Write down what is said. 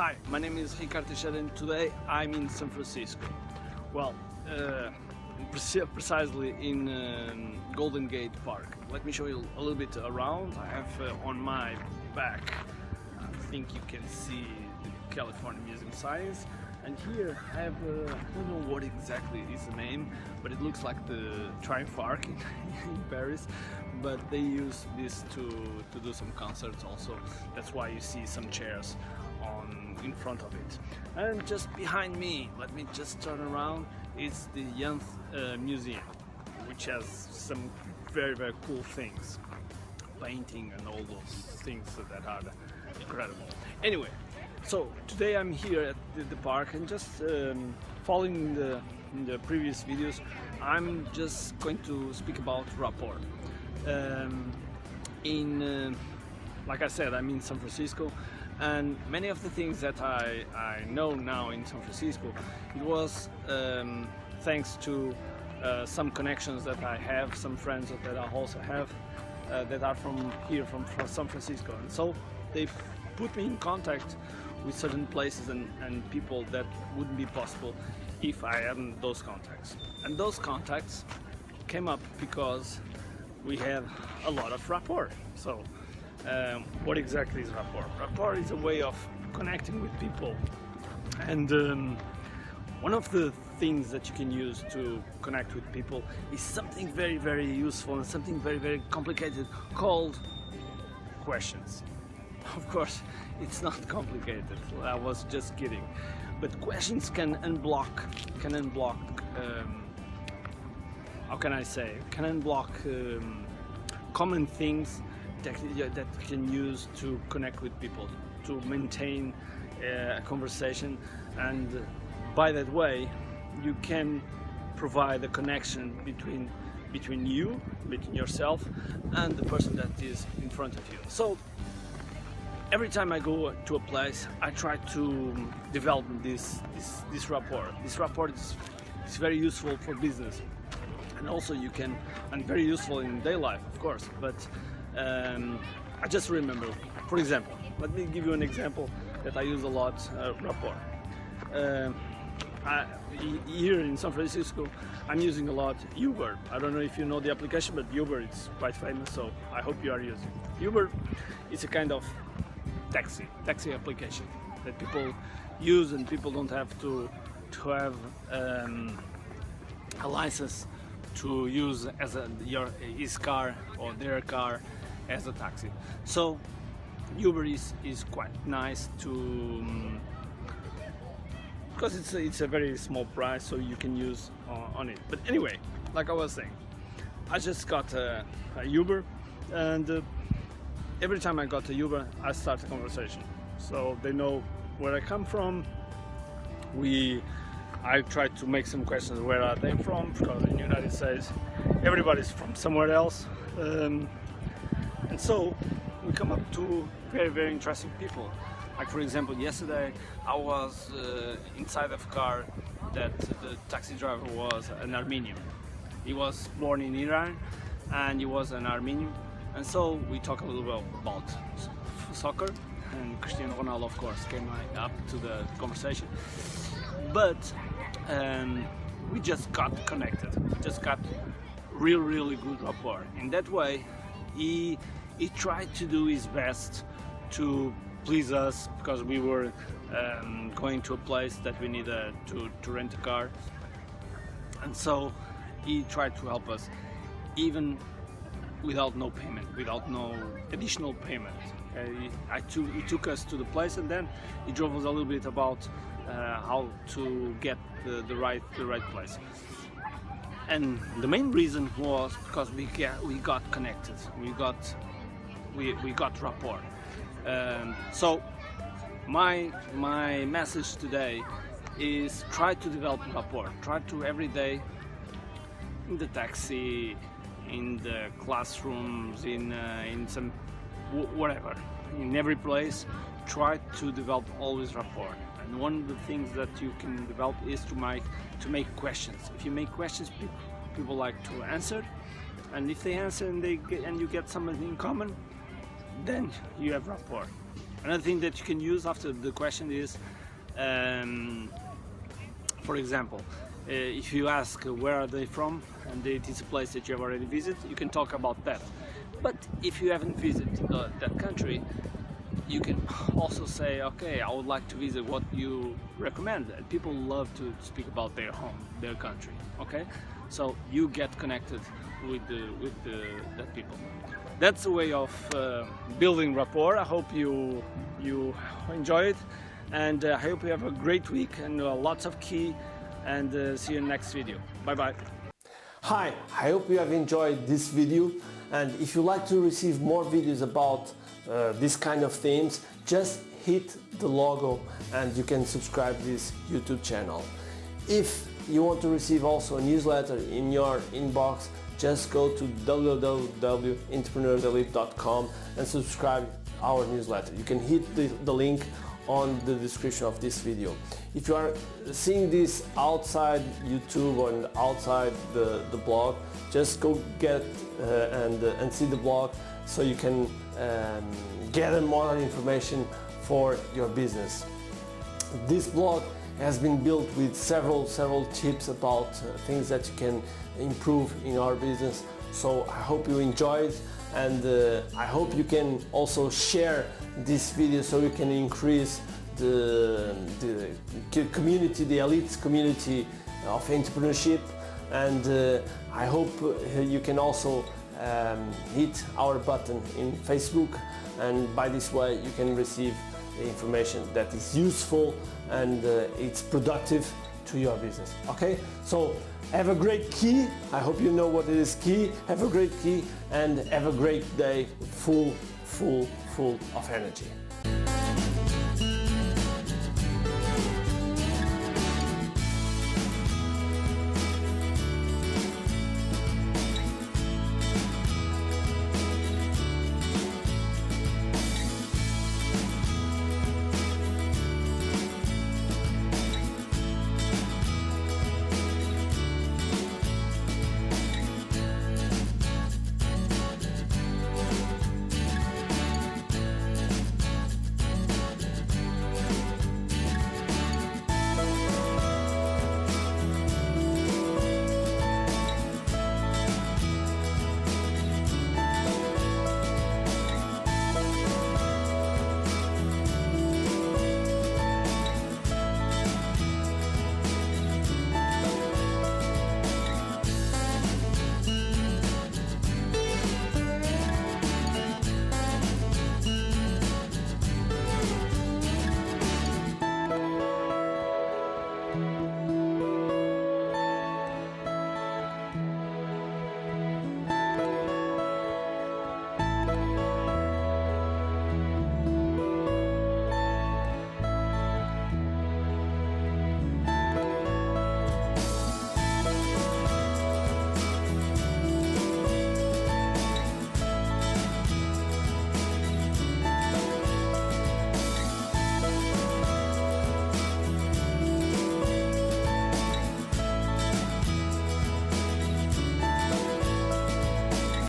Hi, my name is Ricardo Teixeira and today I'm in San Francisco. Well, precisely in Golden Gate Park. Let me show you a little bit around. I have on my back, I think you can see the California Museum of Science. And here I have, I don't know what exactly is the name, but it looks like the Triumph Arc in Paris. But they use this to do some concerts also. That's why you see some chairs in front of it. And just behind me, let me just turn around, it's the Young Museum, which has some very cool things, painting and all those things that are incredible. Anyway, so today I'm here at the park and just following the previous videos, I'm just going to speak about Rapport. Like I said, I'm in San Francisco, and many of the things that I know now in San Francisco, it was thanks to some connections that I have, some friends that I also have that are from here, from San Francisco, and so they've put me in contact with certain places and people that wouldn't be possible if I hadn't those contacts. And those contacts came up because we have a lot of rapport. So what exactly is rapport? Rapport is a way of connecting with people, and one of the things that you can use to connect with people is something very useful and something very complicated called questions. Of course, it's not complicated, I was just kidding, but questions can unblock how can I say, can unblock common things that you can use to connect with people, to maintain a conversation, and by that way you can provide a connection between yourself and the person that is in front of you. So every time I go to a place, I try to develop this rapport. This rapport is very useful for business, and also and very useful in daily life, of course. But I just remember, for example, let me give you an example that I use a lot, Rapport. Here in San Francisco, I'm using a lot Uber. I don't know if you know the application, but Uber is quite famous, so I hope you are using Uber. It's a kind of taxi application that people use, and people don't have to have a license to use as his car or their car as a taxi. So Uber is quite nice because it's a very small price, so you can use on it. But anyway, like I was saying, I just got a Uber, and every time I got a Uber, I start a conversation, so they know where I come from. I try to make some questions, where are they from, because in the United States everybody's from somewhere else, and so we come up to very interesting people. Like, for example, yesterday I was inside of a car that the taxi driver was an Armenian. He was born in Iran and he was an Armenian, and so we talked a little bit about soccer, and Cristiano Ronaldo, of course, came up to the conversation. But we just got connected. We just got really good rapport. In that way, he tried to do his best to please us, because we were going to a place that we needed to rent a car, and so he tried to help us, even without no payment, without no additional payment. He took us to the place, and then he drove us a little bit about how to get the right place. And the main reason was because we got connected, we got rapport. So my message today is try to develop rapport. Try to every day, in the taxi, in the classrooms, in some whatever, in every place, try to develop always rapport. And one of the things that you can develop is to make questions. If you make questions, people like to answer, and if they answer and you get something in common, then you have rapport. Another thing that you can use after the question is, for example, if you ask where are they from and it is a place that you have already visited, you can talk about that. But if you haven't visited that country, you can also say, okay, I would like to visit, what you recommend. And people love to speak about their home, their country. Okay, so you get connected with that people. That's a way of building rapport. I hope you enjoy it, and I hope you have a great week and lots of key, and see you in the next video. Bye bye. Hi, I hope you have enjoyed this video, and if you like to receive more videos about this kind of themes, just hit the logo and you can subscribe to this YouTube channel. If you want to receive also a newsletter in your inbox, just go to www.entrepreneurselite.com and subscribe our newsletter. You can hit the link on the description of this video. If you are seeing this outside YouTube or outside the blog, just go get and see the blog so you can gather more information for your business. This blog has been built with several tips about things that you can improve in our business. So I hope you enjoyed, and I hope you can also share this video so you can increase the community, the elite community of entrepreneurship. And I hope you can also hit our button in Facebook, and by this way you can receive information that is useful and it's productive to your business. Okay, so have a great key. I hope you know what it is key. Have a great key and have a great day full of energy.